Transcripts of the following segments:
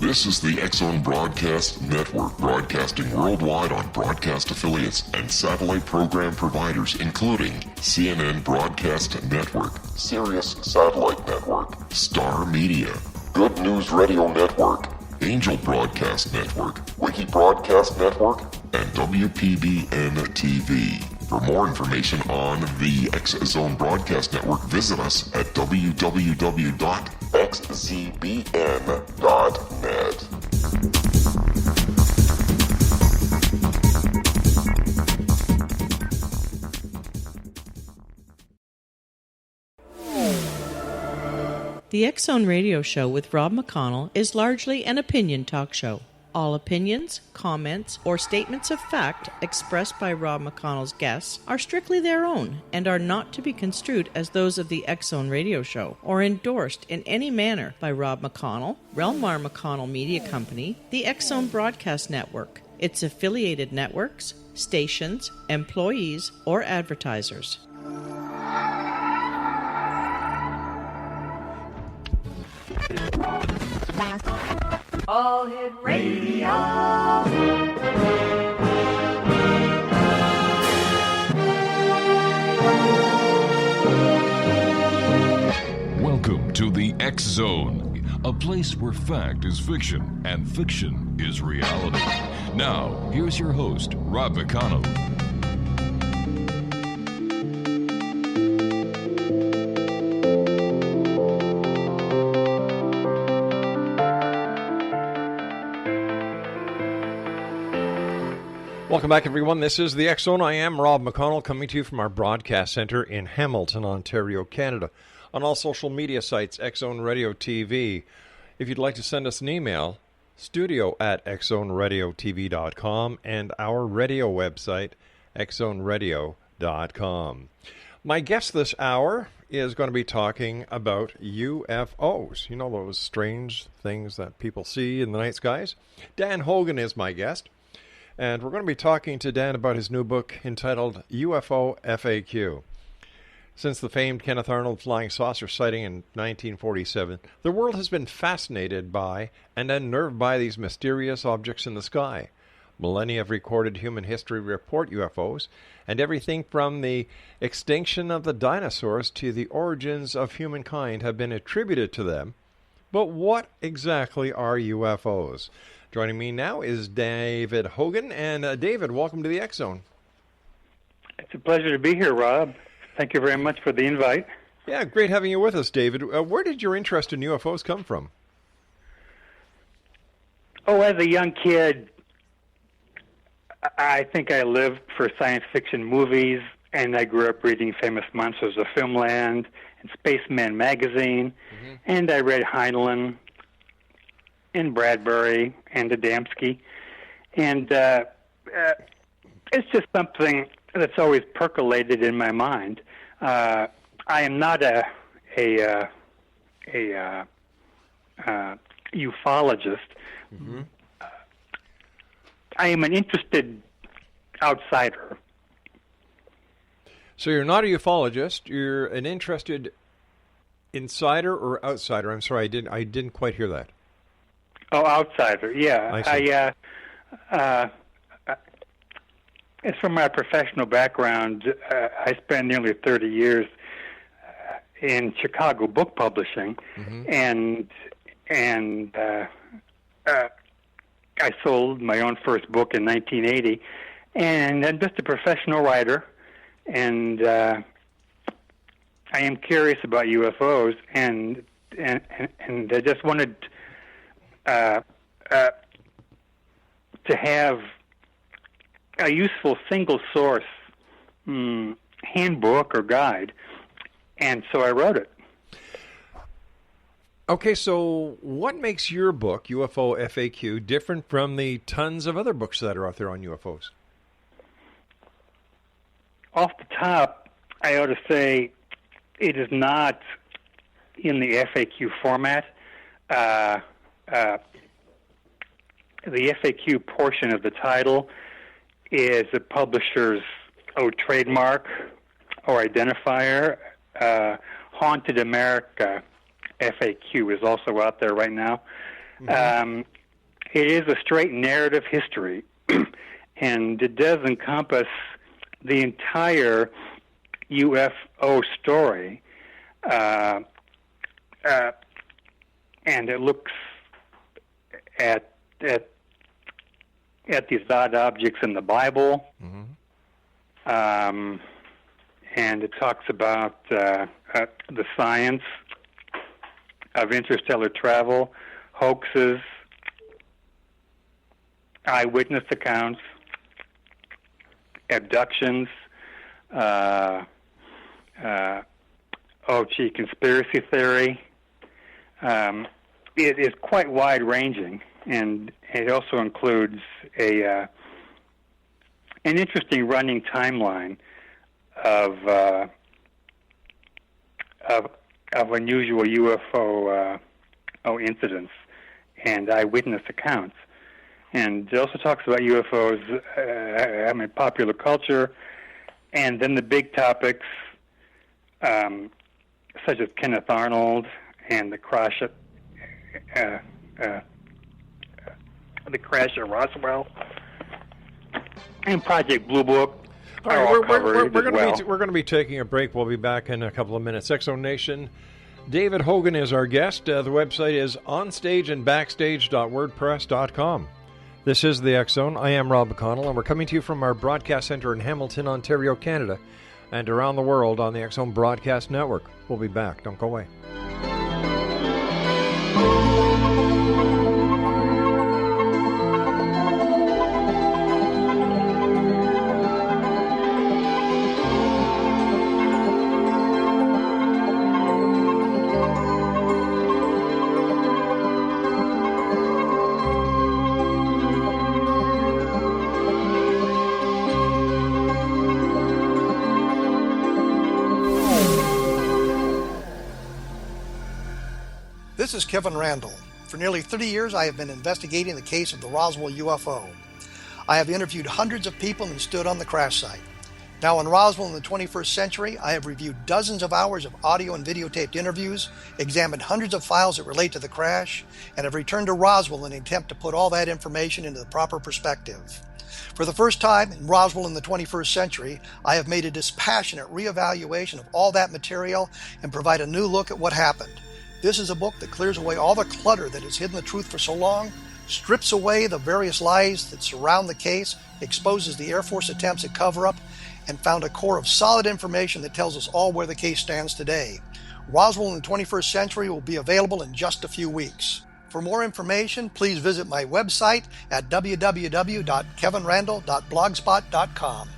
This is the X-Zone Broadcast Network, broadcasting worldwide on broadcast affiliates and satellite program providers, including CNN Broadcast Network, Sirius Satellite Network, Star Media, Good News Radio Network, Angel Broadcast Network, Wiki Broadcast Network, and WPBN TV. For more information on the X-Zone Broadcast Network, visit us at www.xzbn.net. The X-Zone Radio Show with Rob McConnell is largely an opinion talk show. All opinions, comments, or statements of fact expressed by Rob McConnell's guests are strictly their own and are not to be construed as those of the X-Zone Radio Show or endorsed in any manner by Rob McConnell, Relmar McConnell Media Company, the X-Zone Broadcast Network, its affiliated networks, stations, employees, or advertisers. All Hit Radio. Welcome to the X-Zone, a place where fact is fiction and fiction is reality. Now, here's your host, Rob McConnell. Welcome back, everyone. This is the X-Zone. I am Rob McConnell, coming to you from our broadcast center in Hamilton, Ontario, Canada. On all social media sites, X-Zone Radio TV. If you'd like to send us an email, studio@xzoneradiotv.com, and our radio website, xzoneradio.com. My guest this hour is going to be talking about UFOs. You know, those strange things that people see in the night skies? Dan Hogan is my guest. And we're going to be talking to Dan about his new book entitled UFO FAQ. Since the famed Kenneth Arnold flying saucer sighting in 1947, the world has been fascinated by and unnerved by these mysterious objects in the sky. Millennia of recorded human history report UFOs, and everything from the extinction of the dinosaurs to the origins of humankind have been attributed to them. But what exactly are UFOs? Joining me now is David Hogan. And David, welcome to the X-Zone. It's a pleasure to be here, Rob. Thank you very much for the invite. Yeah, great having you with us, David. Where did your interest in UFOs come from? Oh, as a young kid, I think I lived for science fiction movies, and I grew up reading famous monsters of Filmland and Spaceman magazine, and I read Heinlein and Bradbury and Adamski, and it's just something that's always percolated in my mind. I am not a ufologist. I am an interested outsider. So you're not a ufologist. You're an interested insider or outsider. I'm sorry, I didn't quite hear that. Oh, outsider, yeah. It's from my professional background. I spent nearly 30 years in Chicago book publishing, and I sold my own first book in 1980, and I'm just a professional writer, and I am curious about UFOs, and I just wanted to have a useful single source handbook or guide, and so I wrote it. Okay, so what makes your book, UFO FAQ, different from the tons of other books that are out there on UFOs? Off the top, I ought to say it is not in the FAQ format. The FAQ portion of the title is a publisher's trademark or identifier. Haunted America FAQ is also out there right now. It is a straight narrative history, and it does encompass the entire UFO story, and it looks at these odd objects in the Bible, and it talks about the science of interstellar travel, hoaxes, eyewitness accounts, abductions, conspiracy theory. It is quite wide-ranging, and it also includes an interesting running timeline of unusual UFO incidents and eyewitness accounts. And it also talks about UFOs, popular culture, and then the big topics such as Kenneth Arnold and the crash at Roswell and Project Blue Book. All right, we're going to be taking a break. We'll be back in a couple of minutes. Exo Nation, David Hogan is our guest. The website is onstageandbackstage.wordpress.com. This is the X Zone. I am Rob McConnell, and we're coming to you from our broadcast center in Hamilton, Ontario, Canada, and around the world on the X Zone Broadcast Network. We'll be back. Don't go away. This is Kevin Randall. For nearly 30 years, I have been investigating the case of the Roswell UFO. I have interviewed hundreds of people and stood on the crash site. Now in Roswell in the 21st century, I have reviewed dozens of hours of audio and videotaped interviews, examined hundreds of files that relate to the crash, and have returned to Roswell in an attempt to put all that information into the proper perspective. For the first time in Roswell in the 21st century, I have made a dispassionate reevaluation of all that material and provide a new look at what happened. This is a book that clears away all the clutter that has hidden the truth for so long, strips away the various lies that surround the case, exposes the Air Force attempts at cover-up, and found a core of solid information that tells us all where the case stands today. Roswell in the 21st century will be available in just a few weeks. For more information, please visit my website at www.kevinrandall.blogspot.com.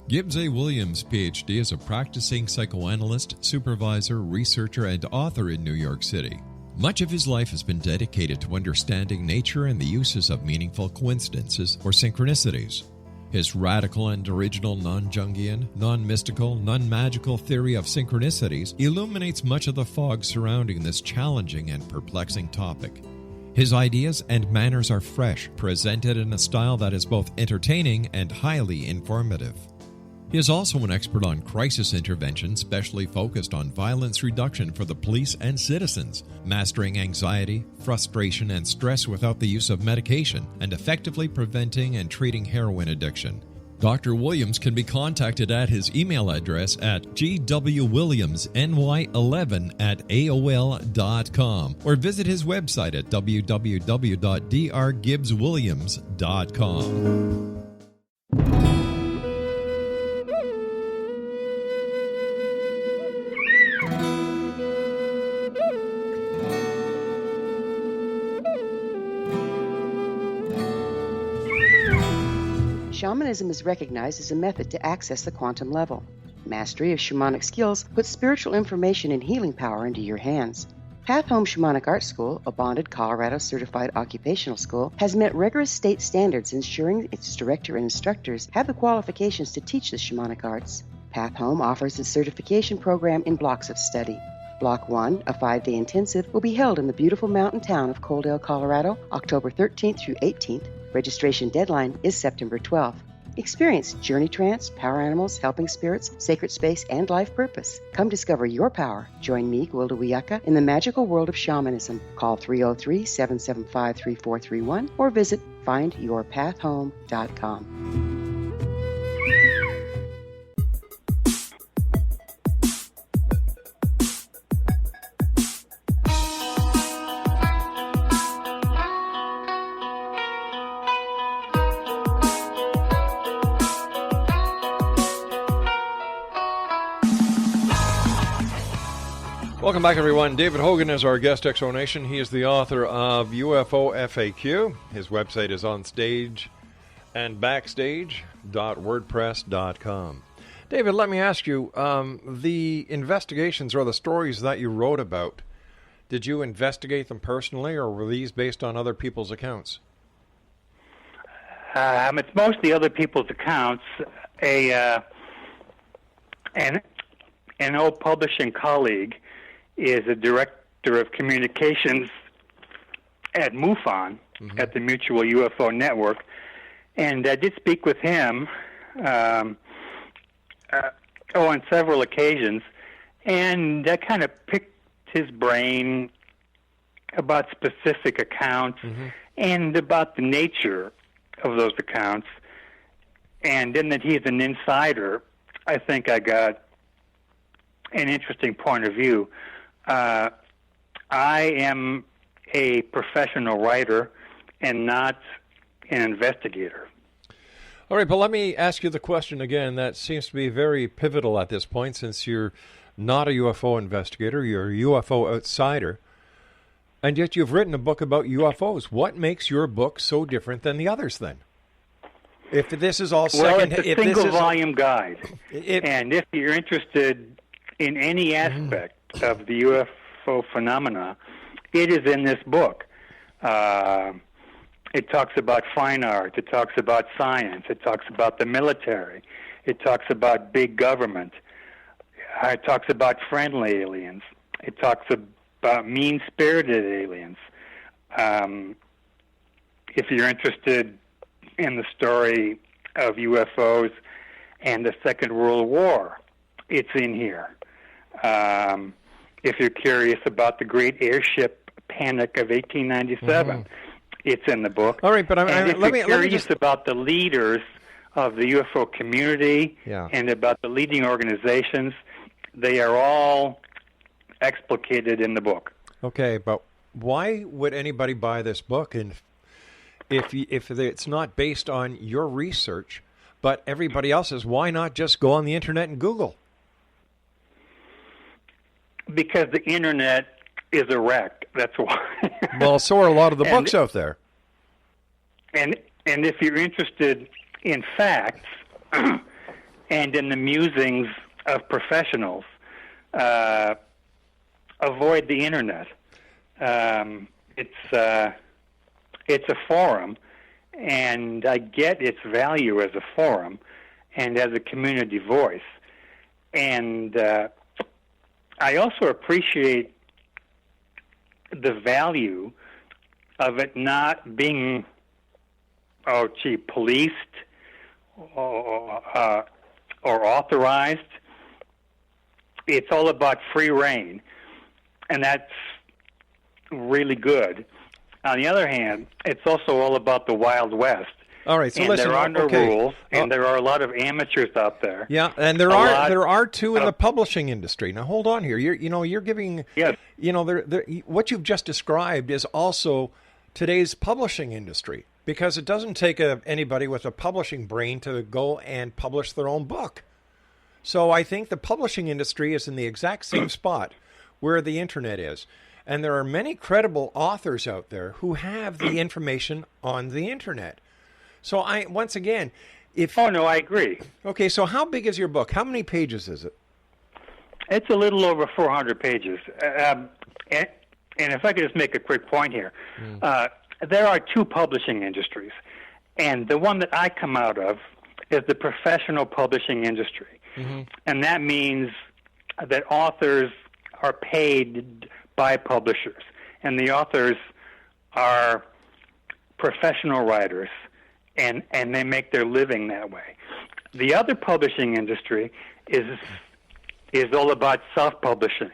Gibbs A. Williams, Ph.D., is a practicing psychoanalyst, supervisor, researcher, and author in New York City. Much of his life has been dedicated to understanding nature and the uses of meaningful coincidences or synchronicities. His radical and original non-Jungian, non-mystical, non-magical theory of synchronicities illuminates much of the fog surrounding this challenging and perplexing topic. His ideas and manners are fresh, presented in a style that is both entertaining and highly informative. He is also an expert on crisis intervention, specially focused on violence reduction for the police and citizens, mastering anxiety, frustration, and stress without the use of medication, and effectively preventing and treating heroin addiction. Dr. Williams can be contacted at his email address at gwwilliamsny11@aol.com or visit his website at www.drgibbswilliams.com. Shamanism is recognized as a method to access the quantum level. Mastery of shamanic skills puts spiritual information and healing power into your hands. Path Home Shamanic Art School, a bonded Colorado certified occupational school, has met rigorous state standards, ensuring its director and instructors have the qualifications to teach the shamanic arts. Path Home offers its certification program in blocks of study. Block 1, a 5-day intensive, will be held in the beautiful mountain town of Coaldale, Colorado, October 13th through 18th. Registration deadline is September 12th. Experience journey trance, power animals, helping spirits, sacred space, and life purpose. Come discover your power. Join me, Gwilda Wiyaka, in the magical world of shamanism. Call 303-775-3431 or visit findyourpathhome.com. Welcome back, everyone. David Hogan is our guest, Exonation. He is the author of UFO FAQ. His website is onstage and backstage.wordpress.com. David, let me ask you, the investigations or the stories that you wrote about, did you investigate them personally, or were these based on other people's accounts? It's mostly other people's accounts. An old publishing colleague is a director of communications at MUFON, at the Mutual UFO Network, and I did speak with him on several occasions, and I kind of picked his brain about specific accounts and about the nature of those accounts, and in that he's an insider, I think I got an interesting point of view. I am a professional writer and not an investigator. All right, but let me ask you the question again that seems to be very pivotal at this point, since you're not a UFO investigator, you're a UFO outsider, and yet you've written a book about UFOs. What makes your book so different than the others, then? If this is all second... Well, it's a single-volume guide, and if you're interested in any aspect of the UFO phenomena, it is in this book. It talks about fine art, it talks about science, it talks about the military, it talks about big government, it talks about friendly aliens, it talks about mean-spirited aliens. If you're interested in the story of UFOs and the Second World War, it's in here. If you're curious about the great airship panic of 1897, it's in the book. All right, but if you're curious about the leaders of the UFO community and about the leading organizations, they are all explicated in the book. Okay, but why would anybody buy this book? And if it's not based on your research, but everybody else's, why not just go on the internet and Google? Because the internet is a wreck. That's why. Well, so are a lot of the books out there. And if you're interested in facts and in the musings of professionals, avoid the internet. It's a forum, and I get its value as a forum and as a community voice. And I also appreciate the value of it not being, policed or authorized. It's all about free reign, and that's really good. On the other hand, it's also all about the Wild West. All right, so and listen, there are no rules, and there are a lot of amateurs out there. Yeah, and there are too in the publishing industry. Now hold on here. You're giving what you've just described is also today's publishing industry, because it doesn't take anybody with a publishing brain to go and publish their own book. So I think the publishing industry is in the exact same spot where the internet is. And there are many credible authors out there who have the information on the internet. So I agree. Okay, so how big is your book? How many pages is it? It's a little over 400 pages. And if I could just make a quick point here, there are two publishing industries, and the one that I come out of is the professional publishing industry. And that means that authors are paid by publishers, and the authors are professional writers, and they make their living that way. The other publishing industry is all about self-publishing.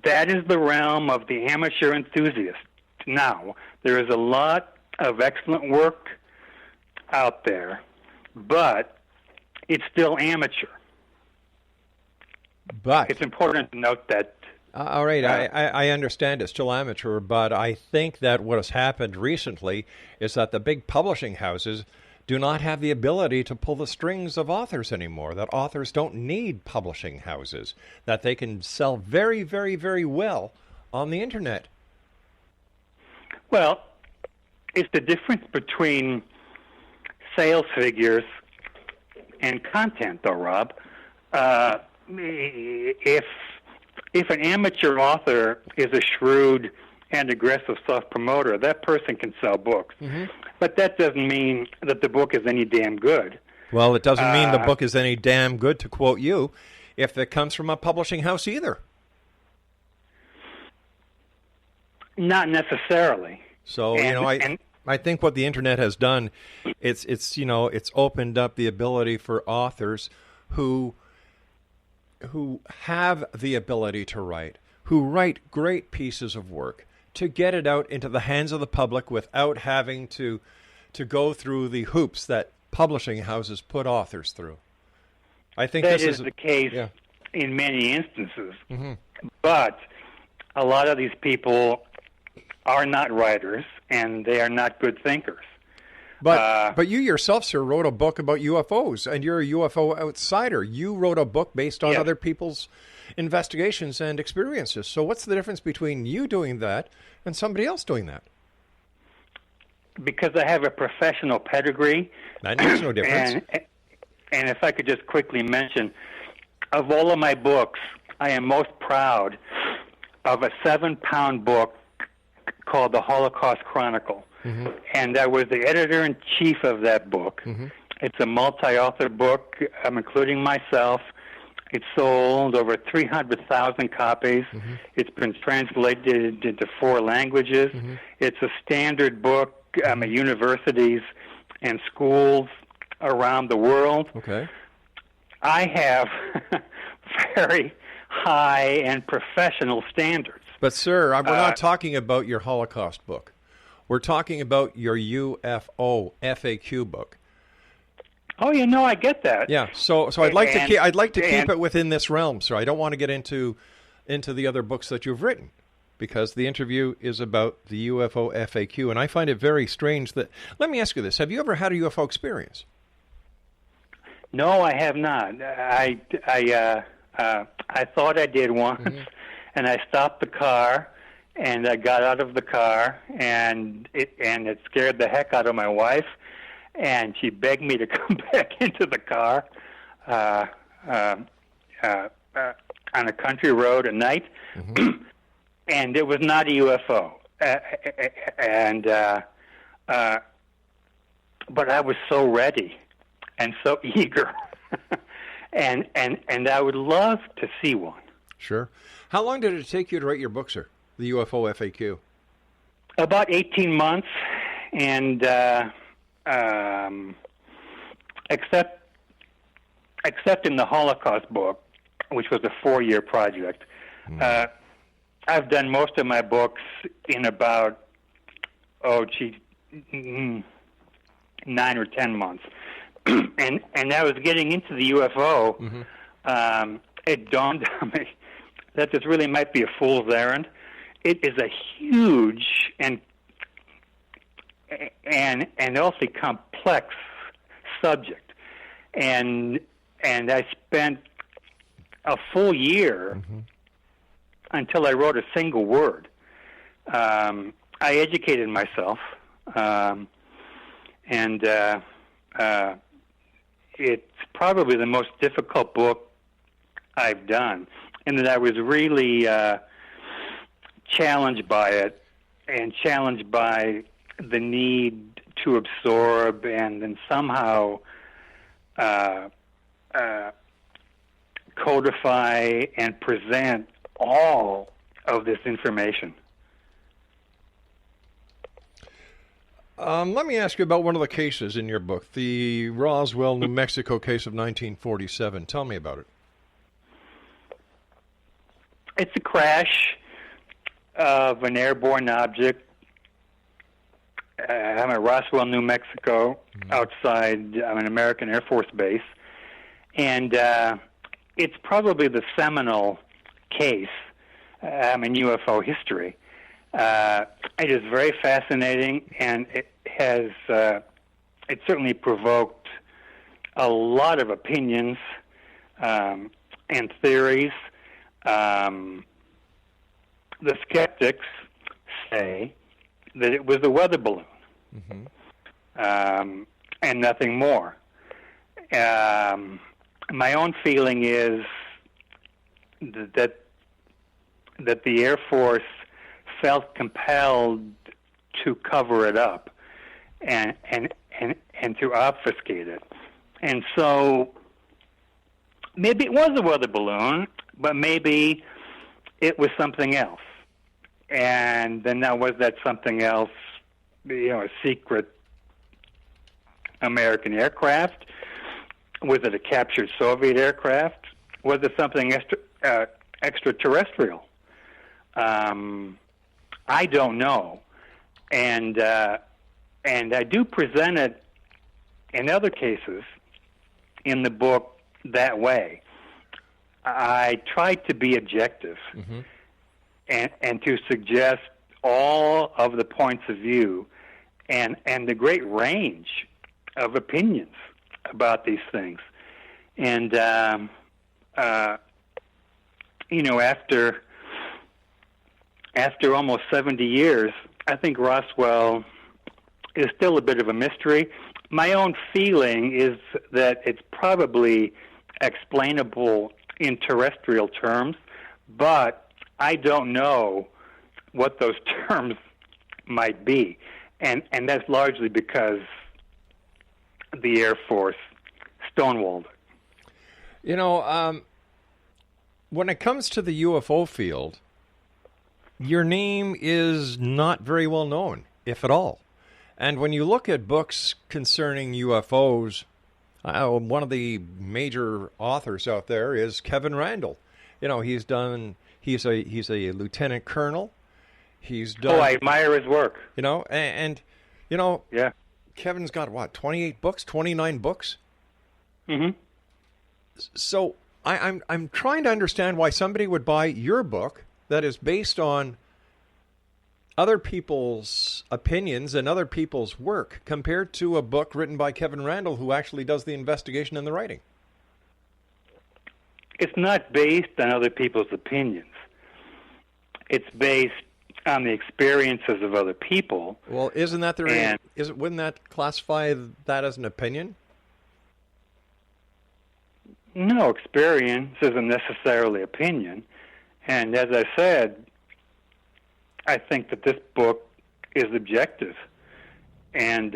That is the realm of the amateur enthusiast. Now, there is a lot of excellent work out there, but it's still amateur. But it's important to note that. All right, I understand it's still amateur, but I think that what has happened recently is that the big publishing houses do not have the ability to pull the strings of authors anymore, that authors don't need publishing houses, that they can sell very, very, very well on the internet. Well, it's the difference between sales figures and content, though, Rob. If an amateur author is a shrewd and aggressive self-promoter, that person can sell books. But that doesn't mean that the book is any damn good. Well, it doesn't mean the book is any damn good, to quote you, if it comes from a publishing house either. Not necessarily. So, I think what the internet has done, it's opened up the ability for authors who have the ability to write, who write great pieces of work, to get it out into the hands of the public without having to go through the hoops that publishing houses put authors through. I think that this is the case in many instances. But a lot of these people are not writers, and they are not good thinkers. But you yourself, sir, wrote a book about UFOs, and you're a UFO outsider. You wrote a book based on other people's investigations and experiences. So what's the difference between you doing that and somebody else doing that? Because I have a professional pedigree. That makes no difference. And if I could just quickly mention, of all of my books, I am most proud of a 7-pound book called The Holocaust Chronicle. And I was the editor-in-chief of that book. It's a multi-author book, including myself. It sold over 300,000 copies. It's been translated into 4 languages. It's a standard book at universities and schools around the world. I have very high and professional standards. But, sir, we're not talking about your Holocaust book. We're talking about your UFO FAQ book. Oh, I get that. Yeah, so I'd like to keep it within this realm, sir. I don't want to get into the other books that you've written, because the interview is about the UFO FAQ, and I find it very strange that. Let me ask you this: have you ever had a UFO experience? No, I have not. I thought I did once, and I stopped the car. And I got out of the car, and it scared the heck out of my wife, and she begged me to come back into the car on a country road at night, and it was not a UFO. But I was so ready and so eager, and I would love to see one. Sure. How long did it take you to write your book, sir? The UFO FAQ? About 18 months, and except in the Holocaust book, which was a 4-year project, I've done most of my books in about 9 or 10 months. and I was getting into the UFO. It dawned on me that this really might be a fool's errand. It is a huge and awfully complex subject, and I spent a full year until I wrote a single word. I educated myself, and it's probably the most difficult book I've done, in that I was really challenged by it, and challenged by the need to absorb and then somehow codify and present all of this information. Let me ask you about one of the cases in your book, the Roswell, New Mexico case of 1947. Tell me about it. It's a crash of an airborne object. I'm at Roswell, New Mexico, outside an American Air Force base. And it's probably the seminal case in UFO history. It is very fascinating, and it has it certainly provoked a lot of opinions and theories. The skeptics say that it was a weather balloon, and nothing more. My own feeling is that the Air Force felt compelled to cover it up and to obfuscate it. And so maybe it was a weather balloon, but maybe it was something else. And then now, was that something else, a secret American aircraft? Was it a captured Soviet aircraft? Was it something extraterrestrial? I don't know, and I do present it in other cases in the book that way. I try to be objective and to suggest all of the points of view and the great range of opinions about these things. And after almost 70 years, I think Roswell is still a bit of a mystery. My own feeling is that it's probably explainable in terrestrial terms, but I don't know what those terms might be. And that's largely because the Air Force stonewalled it. When it comes to the UFO field, your name is not very well known, if at all. And when you look at books concerning UFOs, one of the major authors out there is Kevin Randall. He's a lieutenant colonel. He's done. I admire his work. Yeah. Kevin's got 28 books, 29 books. Mm-hmm. So I'm trying to understand why somebody would buy your book that is based on other people's opinions and other people's work compared to a book written by Kevin Randall, who actually does the investigation and the writing. It's not based on other people's opinions. It's based on the experiences of other people. Well, wouldn't that classify that as an opinion? No, experience isn't necessarily opinion. And as I said, I think that this book is objective. And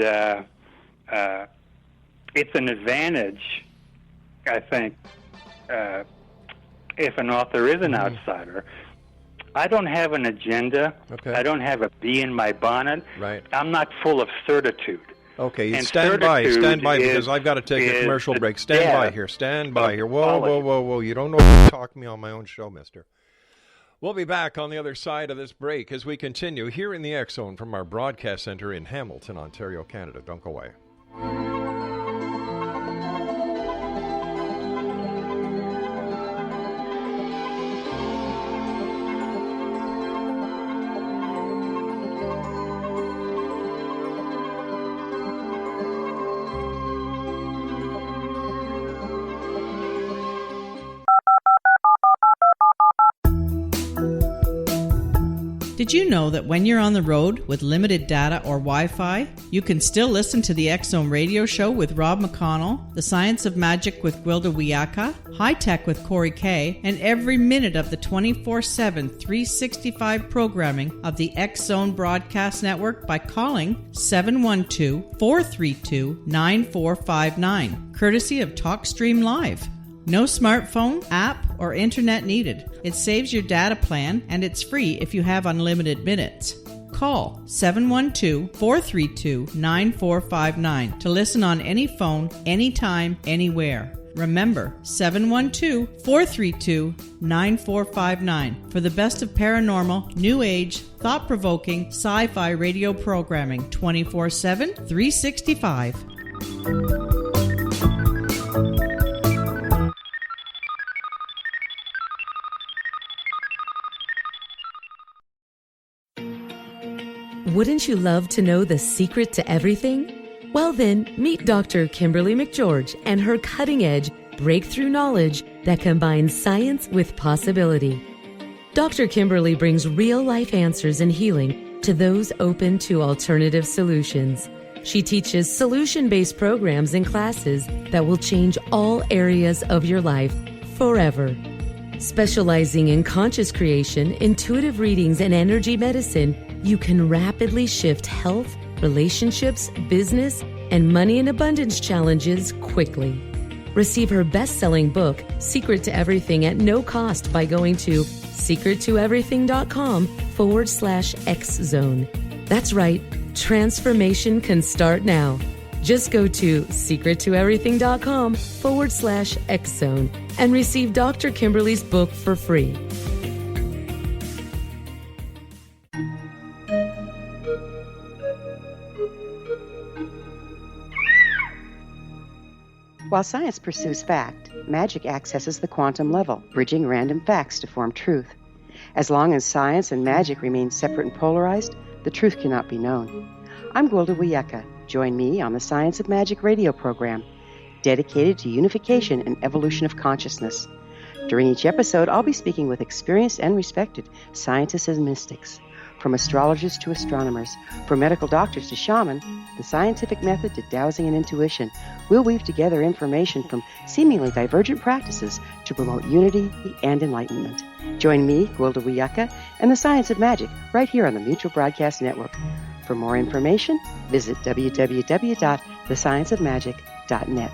it's an advantage, I think, if an author is an outsider. I don't have an agenda. Okay. I don't have a bee in my bonnet. Right. I'm not full of certitude. Okay, and stand by, because I've got to take a commercial break. Stand by here. Whoa. You don't know what to talk to me on my own show, mister. We'll be back on the other side of this break as we continue here in the X Zone from our broadcast center in Hamilton, Ontario, Canada. Don't go away. Did you know that when you're on the road with limited data or Wi-Fi, you can still listen to the X Zone radio show with Rob McConnell, The Science of Magic with Gwilda Wiyaka, High Tech with Corey Kay, and every minute of the 24/7, 365 programming of the X Zone Broadcast Network by calling 712-432-9459, courtesy of TalkStream Live. No smartphone, app, or internet needed. It saves your data plan, and it's free if you have unlimited minutes. Call 712-432-9459 to listen on any phone, anytime, anywhere. Remember, 712-432-9459 for the best of paranormal, new age, thought-provoking, sci-fi radio programming 24/7, 365. Wouldn't you love to know the secret to everything? Well then, meet Dr. Kimberly McGeorge and her cutting-edge breakthrough knowledge that combines science with possibility. Dr. Kimberly brings real-life answers and healing to those open to alternative solutions. She teaches solution-based programs and classes that will change all areas of your life forever. Specializing in conscious creation, intuitive readings, and energy medicine, you can rapidly shift health, relationships, business, and money and abundance challenges quickly. Receive her best-selling book, Secret to Everything, at no cost by going to secrettoeverything.com/X-Zone. That's right, transformation can start now. Just go to secrettoeverything.com/X-Zone and receive Dr. Kimberly's book for free. While science pursues fact, magic accesses the quantum level, bridging random facts to form truth. As long as science and magic remain separate and polarized, the truth cannot be known. I'm Gwilda Wiyaka. Join me on the Science of Magic radio program, dedicated to unification and evolution of consciousness. During each episode, I'll be speaking with experienced and respected scientists and mystics. From astrologers to astronomers, from medical doctors to shaman, the scientific method to dowsing and intuition, we'll weave together information from seemingly divergent practices to promote unity and enlightenment. Join me, Gwilda Wiyaka, and the Science of Magic right here on the Mutual Broadcast Network. For more information, visit www.thescienceofmagic.net.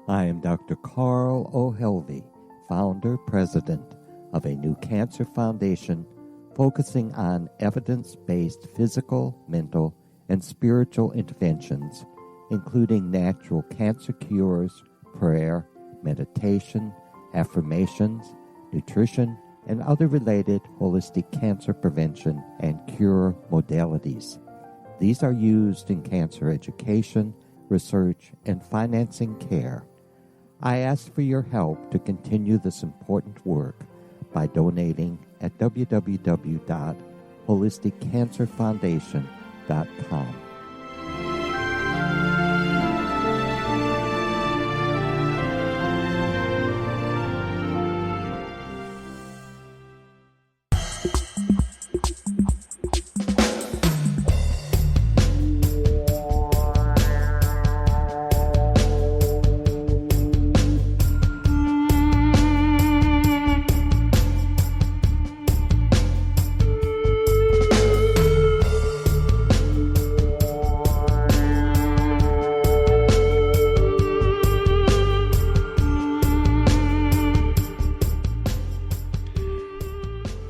I am Dr. Carl O'Helvey, founder, president of a new cancer foundation focusing on evidence-based physical, mental, and spiritual interventions, including natural cancer cures, prayer, meditation, affirmations, nutrition, and other related holistic cancer prevention and cure modalities. These are used in cancer education, research, and financing care. I ask for your help to continue this important work by donating at www.holisticcancerfoundation.com.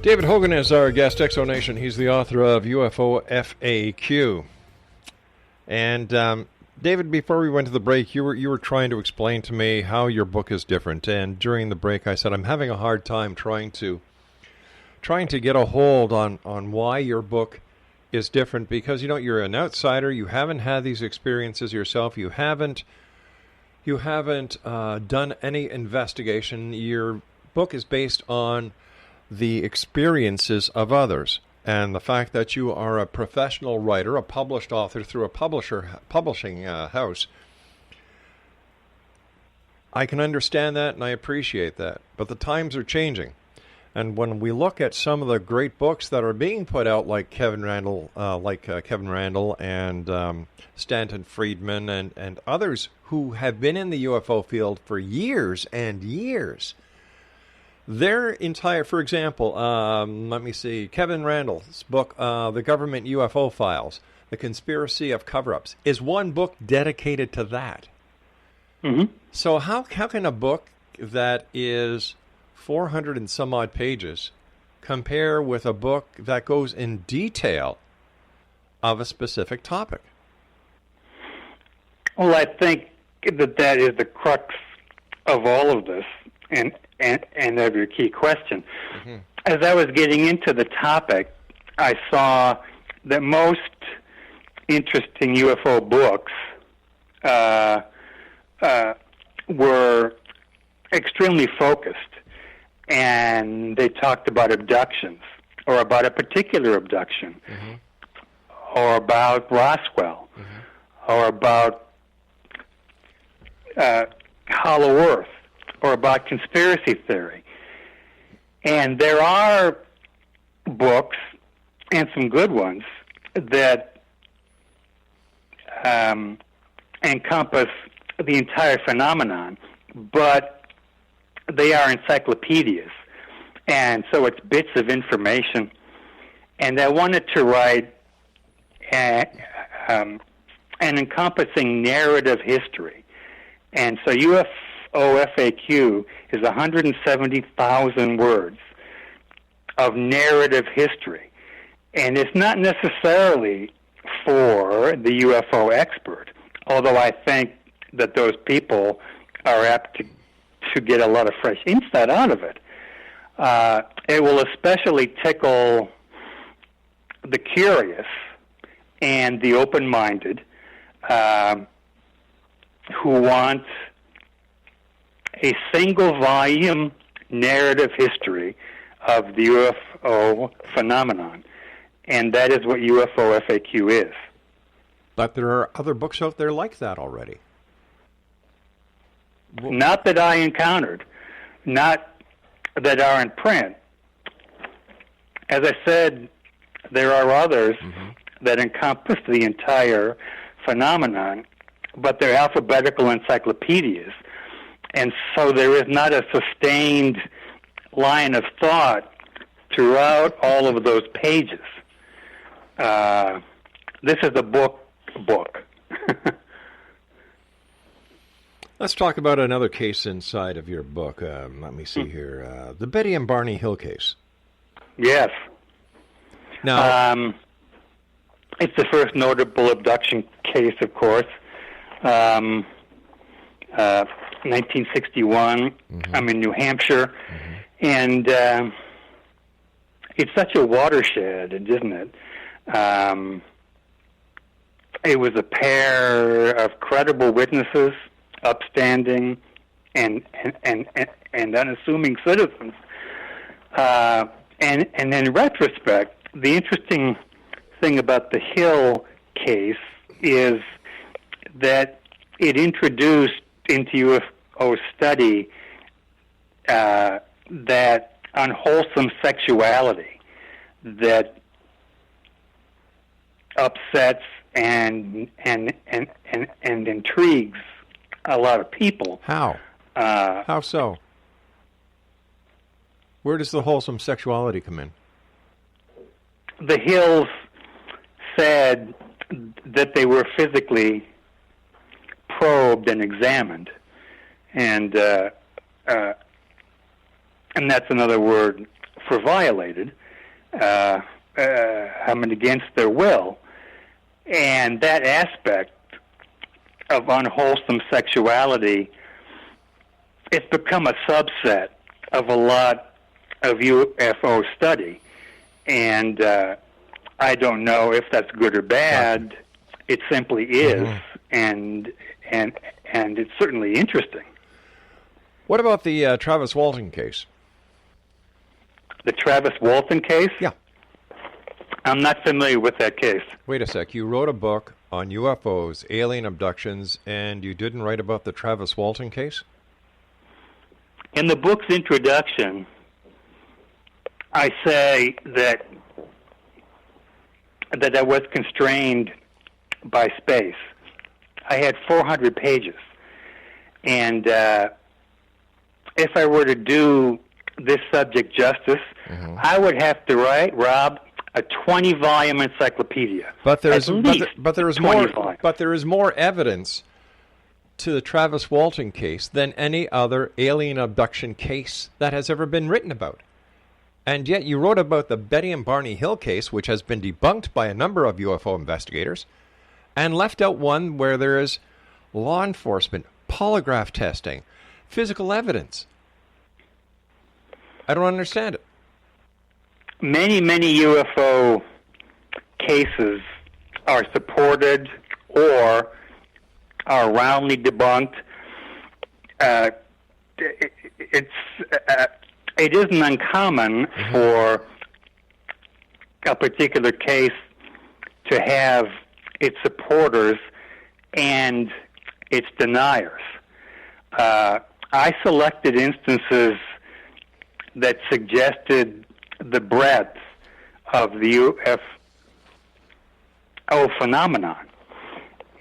David Hogan is our guest, Exonation. He's the author of UFO FAQ. And David, before we went to the break, you were trying to explain to me how your book is different. And during the break, I said I'm having a hard time trying to get a hold on why your book is different, because you're an outsider. You haven't had these experiences yourself. You haven't done any investigation. Your book is based on the experiences of others, and the fact that you are a professional writer, a published author through a publishing house. I can understand that, and I appreciate that, but the times are changing. And when we look at some of the great books that are being put out, like Kevin Randall and Stanton Friedman and others who have been in the UFO field for years and years, Their entire, for example, let me see, Kevin Randall's book, The Government UFO Files, The Conspiracy of Cover-Ups, is one book dedicated to that. Mm-hmm. So how can a book that is 400 and some odd pages compare with a book that goes in detail of a specific topic? Well, I think that is the crux of all of this and of your key question. Mm-hmm. As I was getting into the topic, I saw that most interesting UFO books were extremely focused, and they talked about abductions, or about a particular abduction, Mm-hmm. or about Roswell, Mm-hmm. or about Hollow Earth, or about conspiracy theory. And there are books, and some good ones, that encompass the entire phenomenon, but they are encyclopedias. And so it's bits of information. And I wanted to write an encompassing narrative history. And so UFO FAQ is 170,000 words of narrative history. And it's not necessarily for the UFO expert, although I think that those people are apt to get a lot of fresh insight out of it. It will especially tickle the curious and the open-minded who want a single-volume narrative history of the UFO phenomenon. And that is what UFO FAQ is. But there are other books out there like that already. Not that I encountered. Not that are in print. As I said, there are others that encompass the entire phenomenon, but they're alphabetical encyclopedias. And so there is not a sustained line of thought throughout all of those pages. This is a book. Let's talk about another case inside of your book. Let me see here. The Betty and Barney Hill case. Yes. Now, it's the first notable abduction case, of course. 1961. I'm in New Hampshire. And it's such a watershed, isn't it? It was a pair of credible witnesses, upstanding and unassuming citizens. And in retrospect, the interesting thing about the Hill case is that it introduced into UFO study that unwholesome sexuality that upsets and intrigues a lot of people. How? How so? Where does the wholesome sexuality come in? The Hills said that they were physically probed and examined, and that's another word for violated, against their will. And that aspect of unwholesome sexuality, it's become a subset of a lot of UFO study. And I don't know if that's good or bad. It simply is, and it's certainly interesting. What about the Travis Walton case? The Travis Walton case? Yeah. I'm not familiar with that case. Wait a sec. You wrote a book on UFOs, alien abductions, and you didn't write about the Travis Walton case? In the book's introduction, I say that I was constrained by space. I had 400 pages. And if I were to do this subject justice, I would have to write, Rob, a 20-volume encyclopedia. But there is more evidence to the Travis Walton case than any other alien abduction case that has ever been written about. And yet you wrote about the Betty and Barney Hill case, which has been debunked by a number of UFO investigators, and left out one where there is law enforcement, polygraph testing, physical evidence. I don't understand it. Many UFO cases are supported or are roundly debunked. It isn't uncommon for a particular case to have its supporters and its deniers. I selected instances that suggested the breadth of the UFO phenomenon.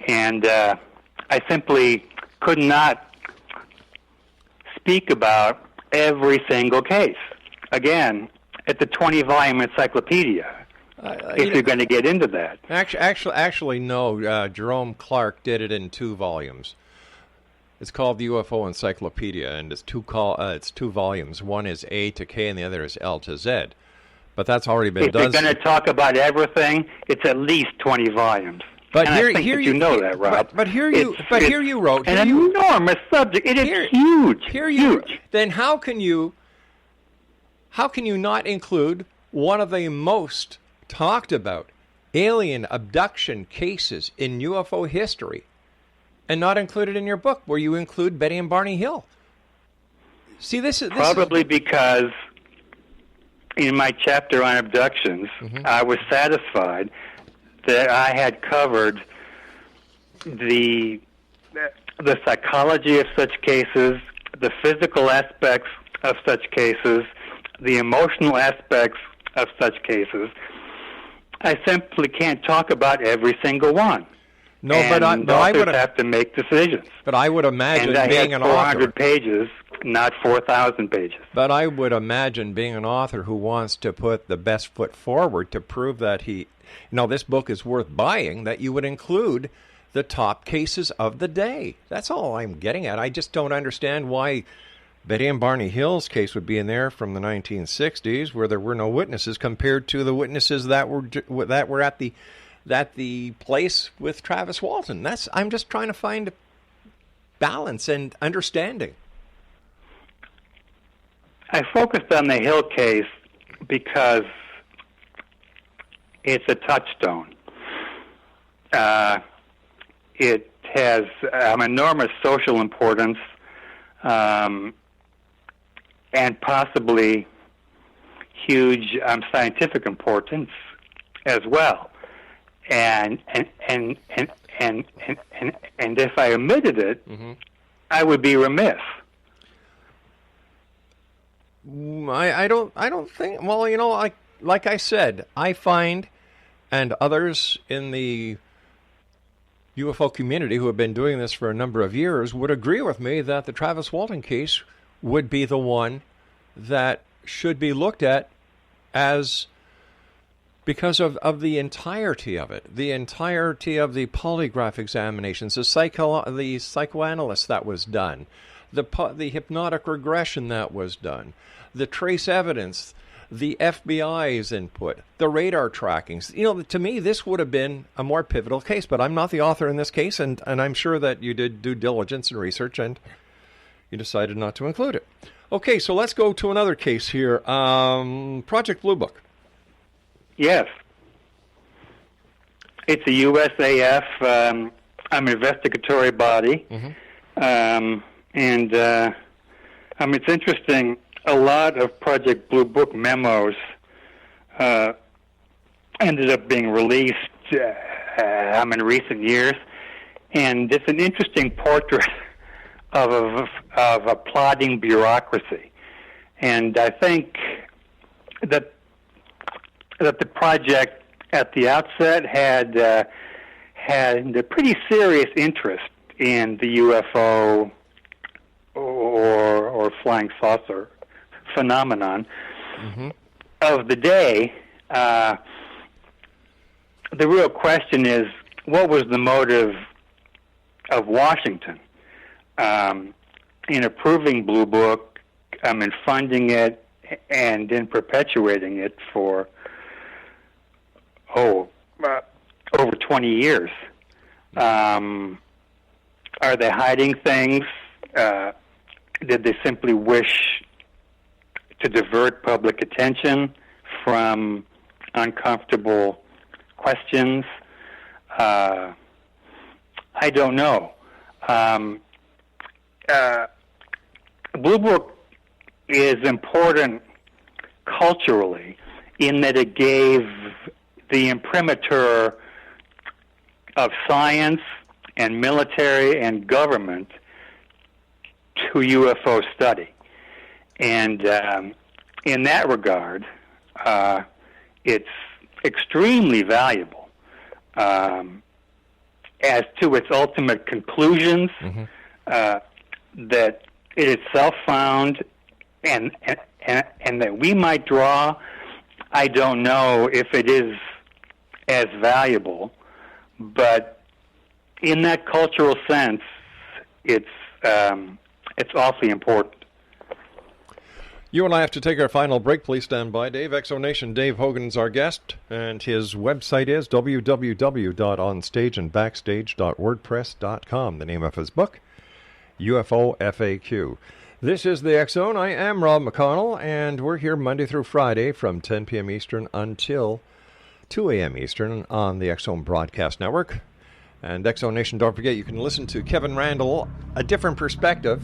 And I simply could not speak about every single case. Again, it's a 20-volume encyclopedia, if you're going to get into that. Actually, no. Jerome Clark did it in 2 volumes. It's called the UFO Encyclopedia, and it's 2 volumes. One is A to K, and the other is L to Z. But that's already been done. If you're going to talk about everything, it's at least 20 volumes. But and I think you know that, Rob. But here you wrote an enormous subject. It is huge. Huge. Then how can you not include one of the most talked about alien abduction cases in UFO history, and not include it in your book, where you include Betty and Barney Hill? See, this is probably because in my chapter on abductions, I was satisfied that I had covered the psychology of such cases, the physical aspects of such cases, the emotional aspects of such cases. I simply can't talk about every single one. No, and but I would have to make decisions. But I would imagine being an 400 author, pages, not 4,000 pages. But I would imagine being an author who wants to put the best foot forward to prove that this book is worth buying, that you would include the top cases of the day. That's all I'm getting at. I just don't understand why Betty and Barney Hill's case would be in there from the 1960s, where there were no witnesses, compared to the witnesses that were at the place with Travis Walton. I'm just trying to find balance and understanding. I focused on the Hill case because it's a touchstone. It has enormous social importance, and possibly huge scientific importance as well. And if I omitted it, I would be remiss. I don't think. Well, like I said, I find, and others in the UFO community who have been doing this for a number of years would agree with me that the Travis Walton case would be the one that should be looked at as, because of the entirety of it, the entirety of the polygraph examinations, the psychoanalyst that was done, the hypnotic regression that was done, the trace evidence, the FBI's input, the radar trackings. To me, this would have been a more pivotal case, but I'm not the author in this case, and I'm sure that you did due diligence and research, and you decided not to include it. Okay, so let's go to another case here. Project Blue Book. Yes. It's a USAF investigatory body. It's interesting. A lot of Project Blue Book memos ended up being released in recent years, and it's an interesting portrait of a plodding bureaucracy. And I think that the project at the outset had a pretty serious interest in the UFO or flying saucer phenomenon of the day. The real question is, what was the motive of Washington in approving Blue Book, and funding it, and in perpetuating it for over 20 years? Are they hiding things? Did they simply wish to divert public attention from uncomfortable questions? I don't know. Blue Book is important culturally in that it gave the imprimatur of science and military and government to UFO study. And in that regard, it's extremely valuable. As to its ultimate conclusions that it itself found and that we might draw, I don't know if it is as valuable, but in that cultural sense, it's awfully important. You and I have to take our final break. Please stand by, Dave. Exonation Dave Hogan's our guest, and his website is www.onstageandbackstage.wordpress.com. The name of his book, UFO FAQ. This is the X Zone. I am Rob McConnell, and we're here Monday through Friday from 10 p.m. Eastern until 2 a.m. Eastern on the X Zone Broadcast Network. And Exonation, don't forget, you can listen to Kevin Randall, A Different Perspective,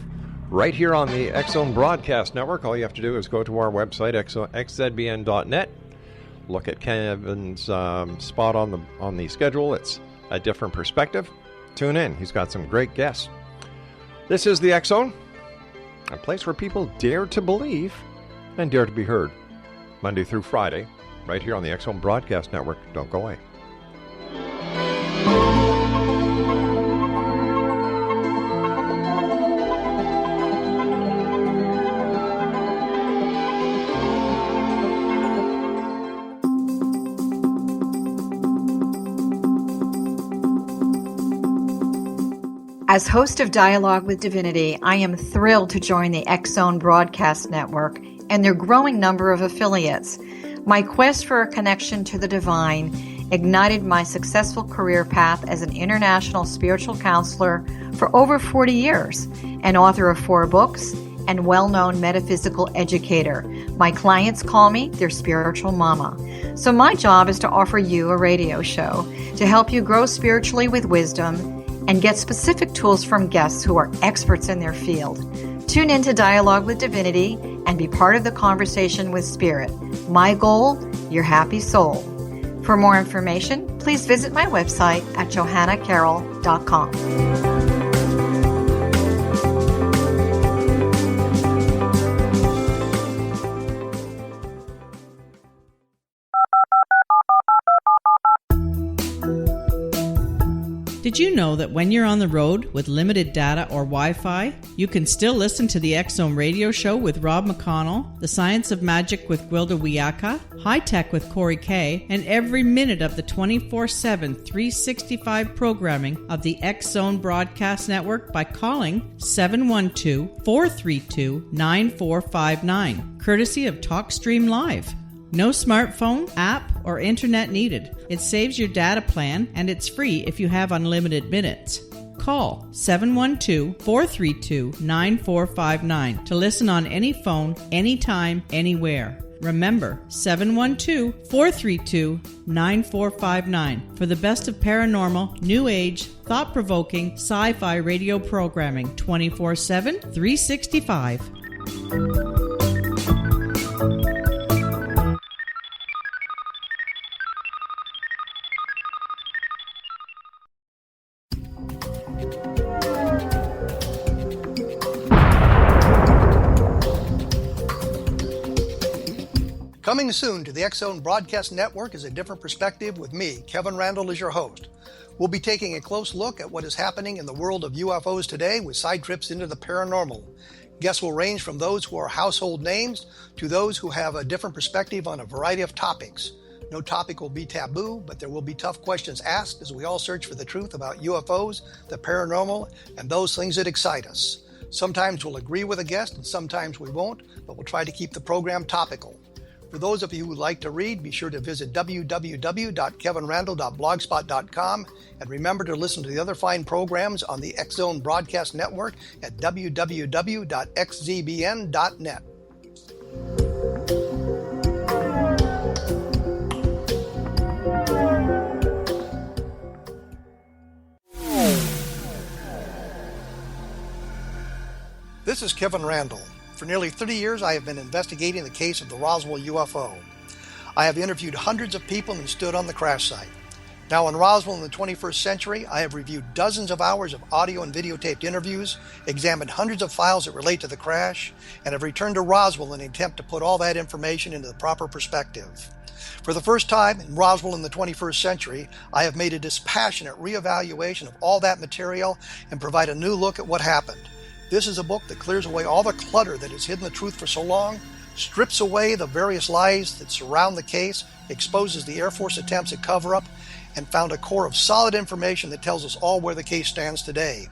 right here on the X Zone Broadcast Network. All you have to do is go to our website, xzbn.net. Look at Kevin's spot on the schedule. It's A Different Perspective. Tune in. He's got some great guests. This is the X Zone, a place where people dare to believe and dare to be heard. Monday through Friday, right here on the X Zone Broadcast Network. Don't go away. As host of Dialogue with Divinity, I am thrilled to join the X Zone Broadcast Network and their growing number of affiliates. My quest for a connection to the divine ignited my successful career path as an international spiritual counselor for over 40 years, an author of 4 books, and well-known metaphysical educator. My clients call me their spiritual mama. So my job is to offer you a radio show to help you grow spiritually with wisdom and get specific tools from guests who are experts in their field. Tune in to Dialogue with Divinity and be part of the conversation with Spirit. My goal, your happy soul. For more information, please visit my website at johannacarroll.com. Did you know that when you're on the road with limited data or Wi-Fi, you can still listen to the X Zone radio show with Rob McConnell, The Science of Magic with Gwilda Wiyaka, High Tech with Corey Kay, and every minute of the 24/7, 365 programming of the X Zone Broadcast Network by calling 712-432-9459, courtesy of TalkStream Live. No smartphone, app, or internet needed. It saves your data plan, and it's free if you have unlimited minutes. Call 712-432-9459 to listen on any phone, anytime, anywhere. Remember, 712-432-9459 for the best of paranormal, new age, thought-provoking, sci-fi radio programming 24/7, 365. Coming soon to the X Zone Broadcast Network is A Different Perspective with me, Kevin Randall, as your host. We'll be taking a close look at what is happening in the world of UFOs today with side trips into the paranormal. Guests will range from those who are household names to those who have a different perspective on a variety of topics. No topic will be taboo, but there will be tough questions asked as we all search for the truth about UFOs, the paranormal, and those things that excite us. Sometimes we'll agree with a guest and sometimes we won't, but we'll try to keep the program topical. For those of you who like to read, be sure to visit www.kevinrandle.blogspot.com and remember to listen to the other fine programs on the X Zone Broadcast Network at www.xzbn.net. This is Kevin Randle. For nearly 30 years, I have been investigating the case of the Roswell UFO. I have interviewed hundreds of people and stood on the crash site. Now in Roswell in the 21st century, I have reviewed dozens of hours of audio and videotaped interviews, examined hundreds of files that relate to the crash, and have returned to Roswell in an attempt to put all that information into the proper perspective. For the first time in Roswell in the 21st century, I have made a dispassionate reevaluation of all that material and provide a new look at what happened. This is a book that clears away all the clutter that has hidden the truth for so long, strips away the various lies that surround the case, exposes the Air Force attempts at cover-up, and found a core of solid information that tells us all where the case stands today.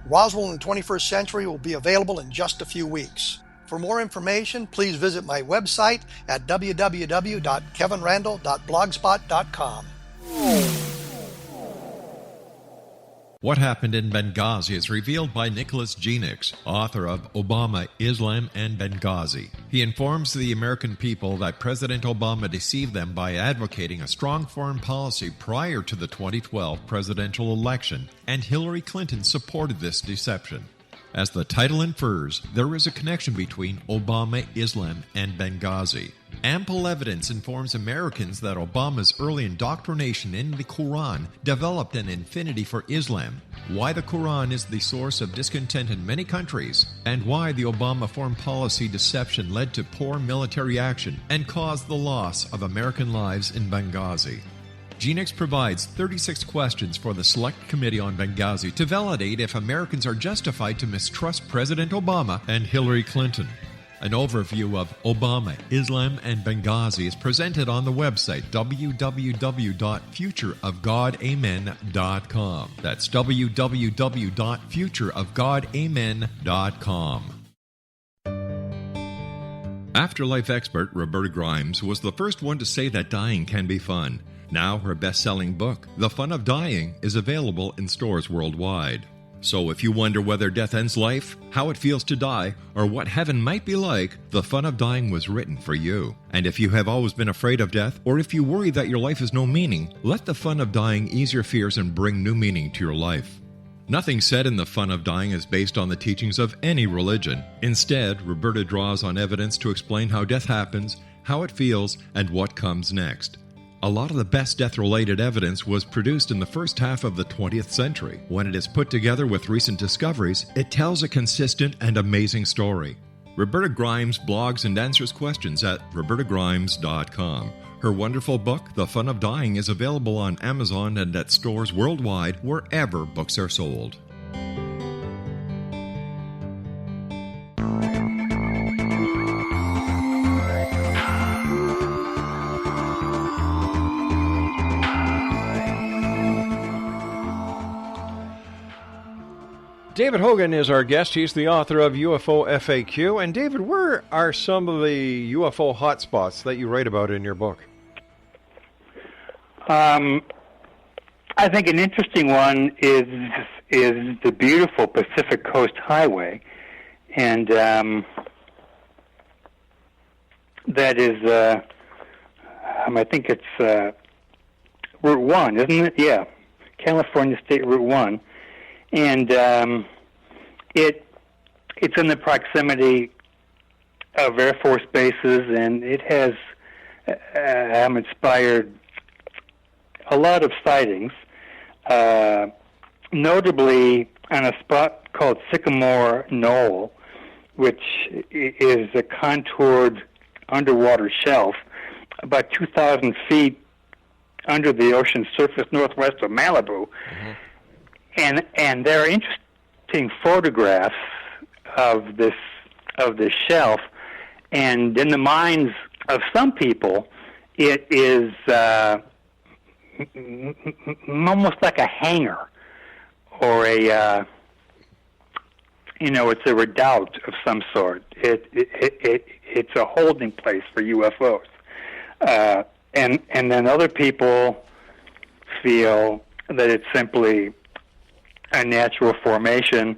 Roswell in the 21st century will be available in just a few weeks. For more information, please visit my website at www.kevinrandle.blogspot.com. What Happened in Benghazi is revealed by Nicholas Genix, author of Obama, Islam, and Benghazi. He informs the American people that President Obama deceived them by advocating a strong foreign policy prior to the 2012 presidential election, and Hillary Clinton supported this deception. As the title infers, there is a connection between Obama, Islam, and Benghazi. Ample evidence informs Americans that Obama's early indoctrination in the Quran developed an affinity for Islam, why the Quran is the source of discontent in many countries, and why the Obama foreign policy deception led to poor military action and caused the loss of American lives in Benghazi. Genix provides 36 questions for the Select Committee on Benghazi to validate if Americans are justified to mistrust President Obama and Hillary Clinton. An overview of Obama, Islam, and Benghazi is presented on the website www.futureofgodamen.com. That's www.futureofgodamen.com. Afterlife expert Roberta Grimes was the first one to say that dying can be fun. Now her best-selling book, The Fun of Dying, is available in stores worldwide. So if you wonder whether death ends life, how it feels to die, or what heaven might be like, The Fun of Dying was written for you. And if you have always been afraid of death, or if you worry that your life has no meaning, let The Fun of Dying ease your fears and bring new meaning to your life. Nothing said in The Fun of Dying is based on the teachings of any religion. Instead, Roberta draws on evidence to explain how death happens, how it feels, and what comes next. A lot of the best death-related evidence was produced in the first half of the 20th century. When it is put together with recent discoveries, it tells a consistent and amazing story. Roberta Grimes blogs and answers questions at robertagrimes.com. Her wonderful book, The Fun of Dying, is available on Amazon and at stores worldwide wherever books are sold. David Hogan is our guest. He's the author of UFO FAQ. And David, where are some of the UFO hotspots that you write about in your book? I think an interesting one is the beautiful Pacific Coast Highway, and that is, I think it's Route 1, isn't it? Yeah, California State Route 1. And it's in the proximity of Air Force bases, and it has inspired a lot of sightings, notably on a spot called Sycamore Knoll, which is a contoured underwater shelf about 2,000 feet under the ocean surface northwest of Malibu. Mm-hmm. And there are interesting photographs of this of this shelf, and in the minds of some people, it is almost like a hangar, or a it's a redoubt of some sort. It's a holding place for UFOs, and then other people feel that it's simply a natural formation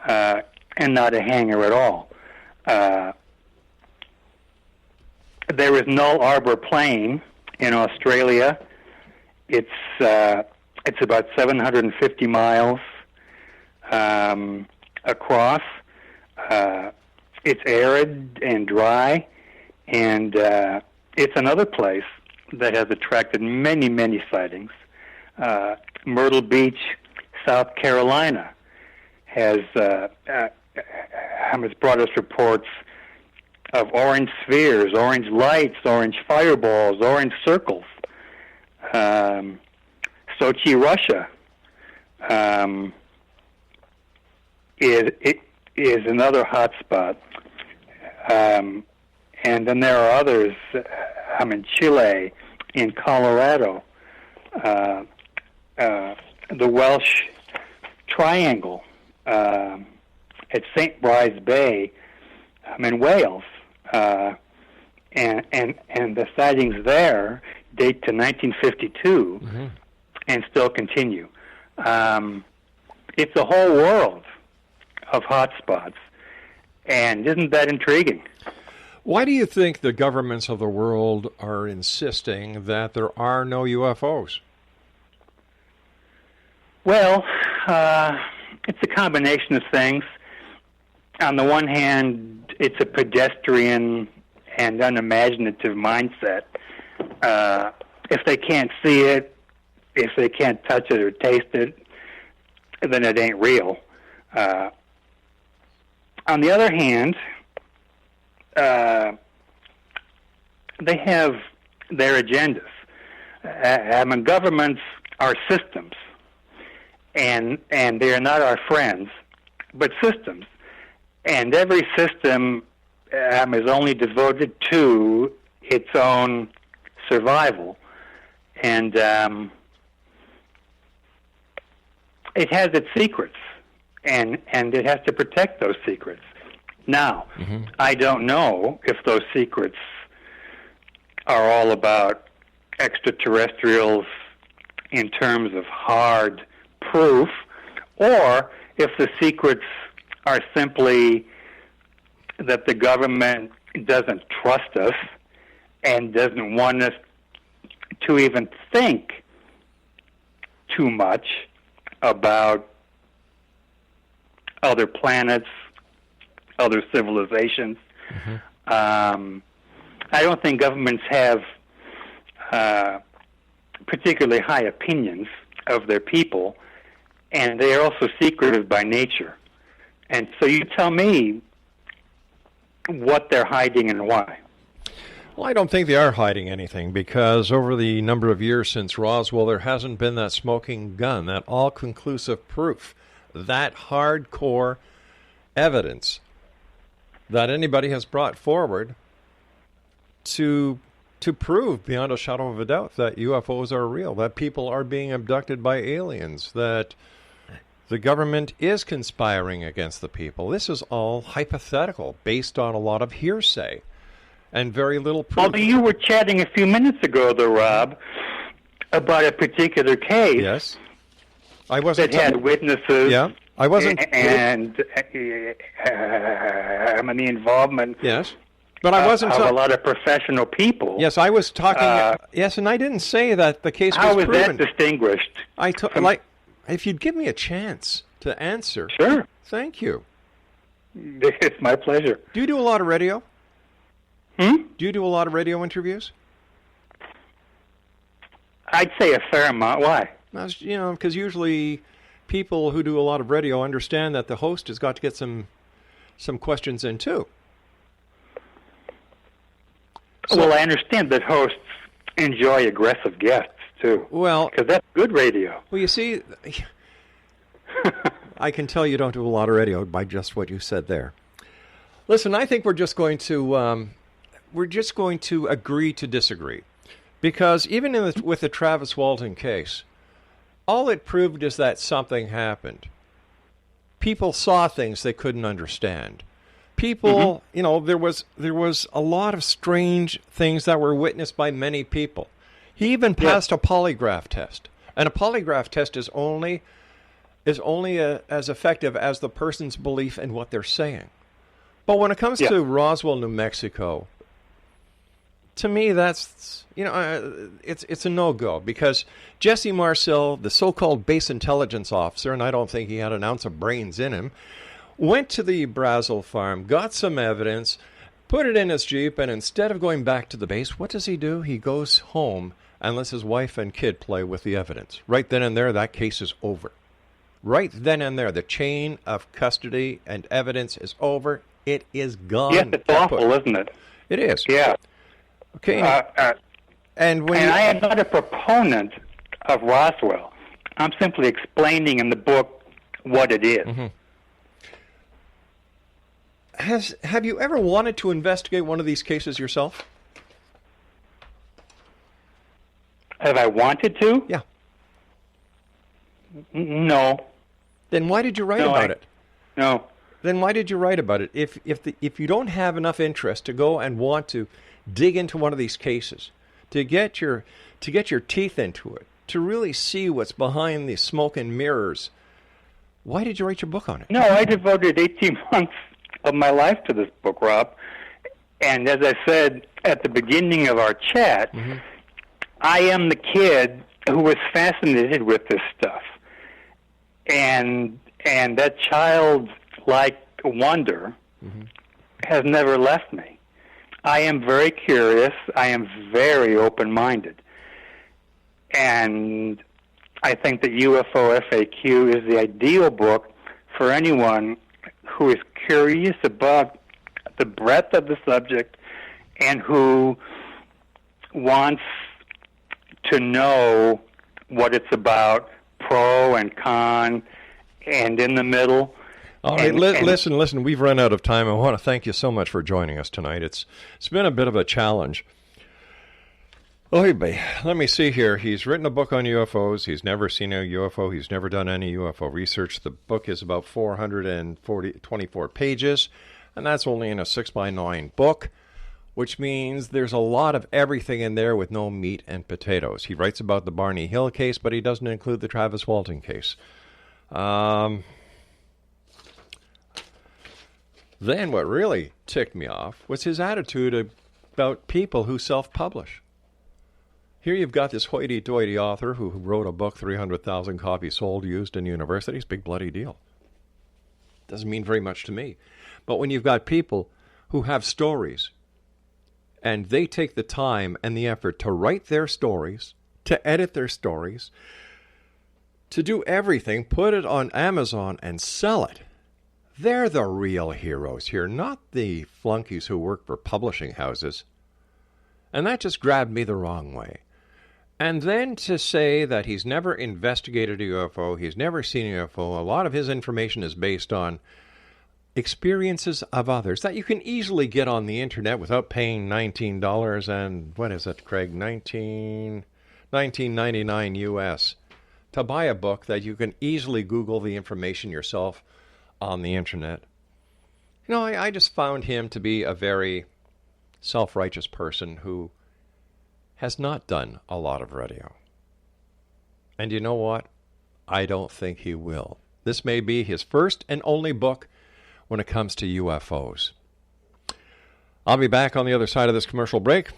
and not a hangar at all. There is Null Arbor Plain in Australia. It's about 750 miles across. It's arid and dry, and it's another place that has attracted many, many sightings. Myrtle Beach, South Carolina, has brought us reports of orange spheres, orange lights, orange fireballs, orange circles. Sochi, Russia, is another hot spot. And then there are others. I'm in Chile, in Colorado, the Welsh Triangle at St. Bride's Bay. I'm in Wales, and the sightings there date to 1952 and still continue. It's a whole world of hotspots, and isn't that intriguing? Why do you think the governments of the world are insisting that there are no UFOs? Well, it's a combination of things. On the one hand, it's a pedestrian and unimaginative mindset. If they can't see it, if they can't touch it or taste it, then it ain't real. On the other hand, they have their agendas. Governments are systems, and they are not our friends, but systems. And every system is only devoted to its own survival. And it has its secrets, and it has to protect those secrets. Now, I don't know if those secrets are all about extraterrestrials in terms of hard proof, or if the secrets are simply that the government doesn't trust us and doesn't want us to even think too much about other planets, other civilizations. I don't think governments have particularly high opinions of their people, and they are also secretive by nature. And so you tell me what they're hiding and why. Well, I don't think they are hiding anything, because over the number of years since Roswell, there hasn't been that smoking gun, that all-conclusive proof, that hardcore evidence that anybody has brought forward to prove beyond a shadow of a doubt that UFOs are real, that people are being abducted by aliens, that the government is conspiring against the people. This is all hypothetical, based on a lot of hearsay and very little proof. Well, you were chatting a few minutes ago, though, Rob, about a particular case. Yes. I wasn't that had witnesses. Yeah. I wasn't. And the involvement. Yes. But I wasn't of a lot of professional people. Yes, I was talking. Yes, and I didn't say that the case was proven. How was that distinguished? If you'd give me a chance to answer. Sure. Thank you. It's my pleasure. Do you do a lot of radio? Do you do a lot of radio interviews? I'd say a fair amount. Why? Because usually people who do a lot of radio understand that the host has got to get some questions in too. So, well, I understand that hosts enjoy aggressive guests too. Well, because that's good radio. Well, you see, I can tell you don't do a lot of radio by just what you said there. Listen, I think we're just going to agree to disagree, because even with the Travis Walton case, all it proved is that something happened. People saw things they couldn't understand. People, there was a lot of strange things that were witnessed by many people. He even passed a polygraph test, and a polygraph test is only as effective as the person's belief in what they're saying. But when it comes to Roswell, New Mexico, to me, that's, it's a no-go, because Jesse Marcel, the so-called base intelligence officer, and I don't think he had an ounce of brains in him, went to the Brazel farm, got some evidence, put it in his Jeep, and instead of going back to the base, what does he do? He goes home and lets his wife and kid play with the evidence. Right then and there, that case is over. Right then and there, the chain of custody and evidence is over. It is gone. Yes, it's awful, isn't it? It is. Yeah. Okay. And I am not a proponent of Roswell. I'm simply explaining in the book what it is. Mm-hmm. Have you ever wanted to investigate one of these cases yourself? Have I wanted to? Yeah. No. Then why did you write about it? No. Then why did you write about it? If you don't have enough interest to go and want to dig into one of these cases, to get your teeth into it, to really see what's behind the smoke and mirrors, why did you write your book on it? No, I devoted 18 months of my life to this book, Rob. And as I said at the beginning of our chat, I am the kid who was fascinated with this stuff. And that childlike wonder has never left me. I am very curious. I am very open-minded. And I think that UFO FAQ is the ideal book for anyone who is curious about the breadth of the subject and who wants to know what it's about, pro and con, and in the middle. All right, listen, we've run out of time. I want to thank you so much for joining us tonight. It's been a bit of a challenge. Let me see here. He's written a book on UFOs. He's never seen a UFO. He's never done any UFO research. The book is about 424 pages, and that's only in a 6x9 book, which means there's a lot of everything in there with no meat and potatoes. He writes about the Barney Hill case, but he doesn't include the Travis Walton case. Then what really ticked me off was his attitude about people who self-publish. Here you've got this hoity-toity author who wrote a book, 300,000 copies sold, used in universities. Big bloody deal. Doesn't mean very much to me. But when you've got people who have stories, and they take the time and the effort to write their stories, to edit their stories, to do everything, put it on Amazon and sell it, they're the real heroes here, not the flunkies who work for publishing houses. And that just grabbed me the wrong way. And then to say that he's never investigated a UFO, he's never seen a UFO, a lot of his information is based on experiences of others that you can easily get on the internet without paying $19 and, what is it, Craig, $19.99 US to buy a book that you can easily Google the information yourself on the internet. I just found him to be a very self-righteous person who has not done a lot of radio. And you know what? I don't think he will. This may be his first and only book when it comes to UFOs. I'll be back on the other side of this commercial break.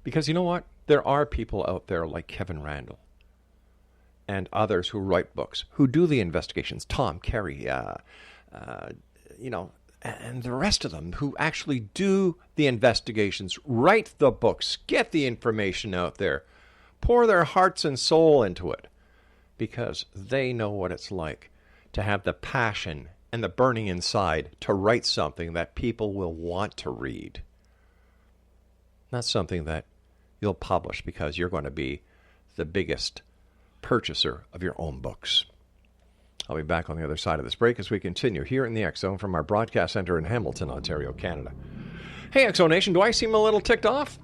Because you know what? There are people out there like Kevin Randall and others who write books, who do the investigations. Tom Carey, and the rest of them who actually do the investigations, write the books, get the information out there, pour their hearts and soul into it, because they know what it's like to have the passion and the burning inside to write something that people will want to read. Not something that you'll publish because you're going to be the biggest purchaser of your own books. I'll be back on the other side of this break as we continue here in the X Zone from our broadcast center in Hamilton, Ontario, Canada. Hey, X Zone Nation, do I seem a little ticked off?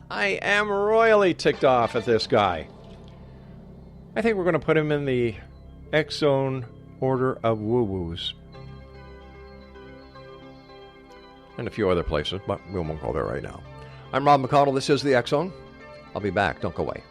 I am royally ticked off at this guy. I think we're going to put him in the X Zone order of woo-woos. And a few other places, but we won't go there right now. I'm Rob McConnell. This is the X Zone. I'll be back. Don't go away.